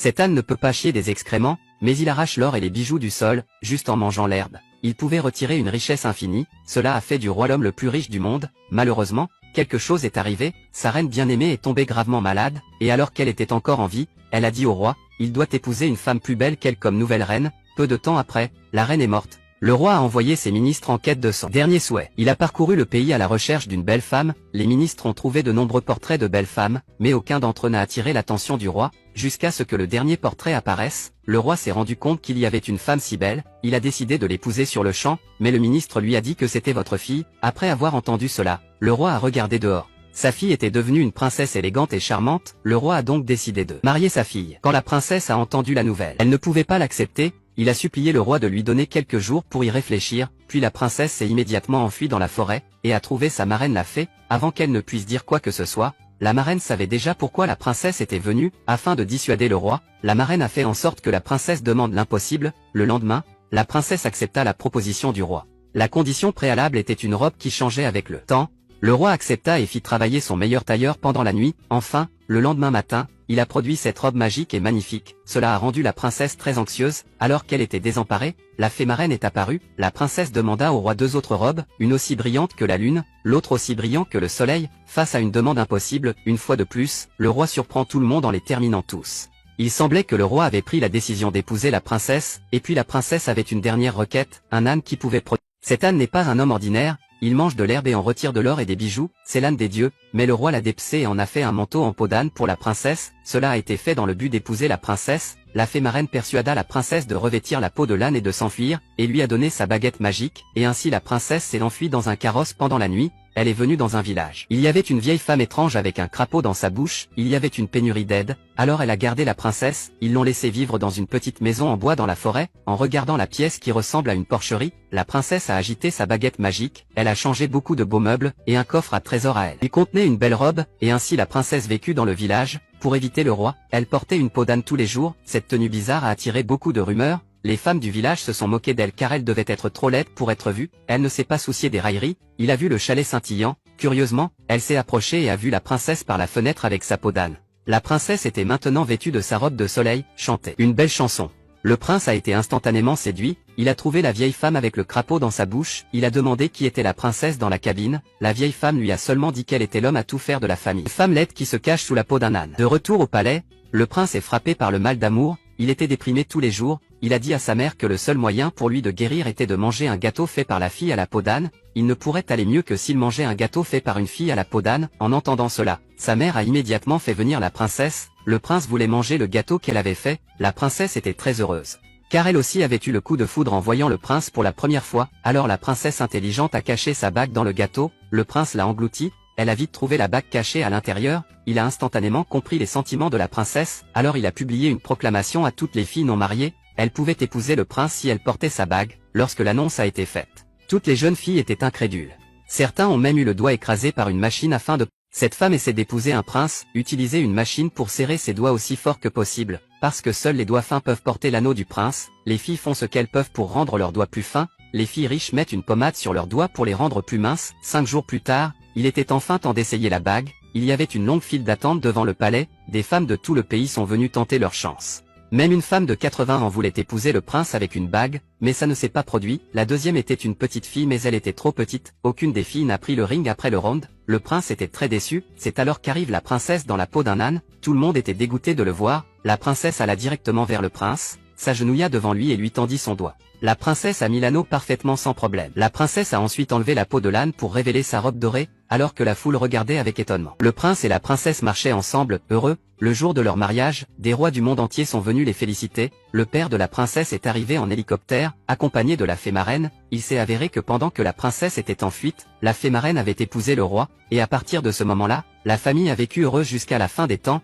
Cet âne ne peut pas chier des excréments, mais il arrache l'or et les bijoux du sol, juste en mangeant l'herbe. Il pouvait retirer une richesse infinie, cela a fait du roi l'homme le plus riche du monde. Malheureusement, quelque chose est arrivé, sa reine bien-aimée est tombée gravement malade, et alors qu'elle était encore en vie, elle a dit au roi, il doit épouser une femme plus belle qu'elle comme nouvelle reine. Peu de temps après, la reine est morte. Le roi a envoyé ses ministres en quête de son dernier souhait. Il a parcouru le pays à la recherche d'une belle femme, les ministres ont trouvé de nombreux portraits de belles femmes, mais aucun d'entre eux n'a attiré l'attention du roi, jusqu'à ce que le dernier portrait apparaisse. Le roi s'est rendu compte qu'il y avait une femme si belle, il a décidé de l'épouser sur le champ, mais le ministre lui a dit que c'était votre fille. Après avoir entendu cela, le roi a regardé dehors. Sa fille était devenue une princesse élégante et charmante, le roi a donc décidé de marier sa fille. Quand la princesse a entendu la nouvelle, elle ne pouvait pas l'accepter. Il a supplié le roi de lui donner quelques jours pour y réfléchir, puis la princesse s'est immédiatement enfuie dans la forêt, et a trouvé sa marraine la fée. Avant qu'elle ne puisse dire quoi que ce soit, la marraine savait déjà pourquoi la princesse était venue. Afin de dissuader le roi, la marraine a fait en sorte que la princesse demande l'impossible. Le lendemain, la princesse accepta la proposition du roi. La condition préalable était une robe qui changeait avec le temps. Le roi accepta et fit travailler son meilleur tailleur pendant la nuit. Enfin, le lendemain matin, il a produit cette robe magique et magnifique. Cela a rendu la princesse très anxieuse. Alors qu'elle était désemparée, la fée marraine est apparue. La princesse demanda au roi 2 autres robes, une aussi brillante que la lune, l'autre aussi brillante que le soleil. Face à une demande impossible, une fois de plus, le roi surprend tout le monde en les terminant tous. Il semblait que le roi avait pris la décision d'épouser la princesse, et puis la princesse avait une dernière requête, un âne qui pouvait produire. Cet âne n'est pas un homme ordinaire. Il mange de l'herbe et en retire de l'or et des bijoux, c'est l'âne des dieux, mais le roi l'a dépecé et en a fait un manteau en peau d'âne pour la princesse. Cela a été fait dans le but d'épouser la princesse. La fée marraine persuada la princesse de revêtir la peau de l'âne et de s'enfuir, et lui a donné sa baguette magique, et ainsi la princesse s'est enfuie dans un carrosse pendant la nuit. Elle est venue dans un village. Il y avait une vieille femme étrange avec un crapaud dans sa bouche, il y avait une pénurie d'aide, alors elle a gardé la princesse, ils l'ont laissée vivre dans une petite maison en bois dans la forêt. En regardant la pièce qui ressemble à une porcherie, la princesse a agité sa baguette magique, elle a changé beaucoup de beaux meubles, et un coffre à trésors à elle. Il contenait une belle robe, et ainsi la princesse vécut dans le village. Pour éviter le roi, elle portait une peau d'âne tous les jours. Cette tenue bizarre a attiré beaucoup de rumeurs. Les femmes du village se sont moquées d'elle car elle devait être trop laide pour être vue. Elle ne s'est pas souciée des railleries. Il a vu le chalet scintillant. Curieusement, elle s'est approchée et a vu la princesse par la fenêtre avec sa peau d'âne. La princesse était maintenant vêtue de sa robe de soleil, chantait une belle chanson. Le prince a été instantanément séduit, il a trouvé la vieille femme avec le crapaud dans sa bouche, il a demandé qui était la princesse dans la cabine, la vieille femme lui a seulement dit qu'elle était l'homme à tout faire de la famille. Une femme laide qui se cache sous la peau d'un âne. De retour au palais, le prince est frappé par le mal d'amour, il était déprimé tous les jours, il a dit à sa mère que le seul moyen pour lui de guérir était de manger un gâteau fait par la fille à la peau d'âne, il ne pourrait aller mieux que s'il mangeait un gâteau fait par une fille à la peau d'âne. En entendant cela, sa mère a immédiatement fait venir la princesse, le prince voulait manger le gâteau qu'elle avait fait, la princesse était très heureuse. Car elle aussi avait eu le coup de foudre en voyant le prince pour la première fois, alors la princesse intelligente a caché sa bague dans le gâteau, le prince l'a englouti, elle a vite trouvé la bague cachée à l'intérieur, il a instantanément compris les sentiments de la princesse, alors il a publié une proclamation à toutes les filles non mariées, elles pouvaient épouser le prince si elles portaient sa bague. Lorsque l'annonce a été faite, toutes les jeunes filles étaient incrédules. Certains ont même eu le doigt écrasé par une machine afin de... Cette femme essaie d'épouser un prince, utiliser une machine pour serrer ses doigts aussi fort que possible, parce que seuls les doigts fins peuvent porter l'anneau du prince, les filles font ce qu'elles peuvent pour rendre leurs doigts plus fins, les filles riches mettent une pommade sur leurs doigts pour les rendre plus minces. 5 jours plus tard, il était enfin temps d'essayer la bague, il y avait une longue file d'attente devant le palais, des femmes de tout le pays sont venues tenter leur chance. Même une femme de 80 ans voulait épouser le prince avec une bague, mais ça ne s'est pas produit. La deuxième était une petite fille mais elle était trop petite, aucune des filles n'a pris le ring après le round. Le prince était très déçu, c'est alors qu'arrive la princesse dans la peau d'un âne, tout le monde était dégoûté de le voir, la princesse alla directement vers le prince, s'agenouilla devant lui et lui tendit son doigt. La princesse a mis l'anneau parfaitement sans problème. La princesse a ensuite enlevé la peau de l'âne pour révéler sa robe dorée, alors que la foule regardait avec étonnement. Le prince et la princesse marchaient ensemble, heureux. Le jour de leur mariage, des rois du monde entier sont venus les féliciter. Le père de la princesse est arrivé en hélicoptère, accompagné de la fée marraine. Il s'est avéré que pendant que la princesse était en fuite, la fée marraine avait épousé le roi, et à partir de ce moment-là, la famille a vécu heureuse jusqu'à la fin des temps.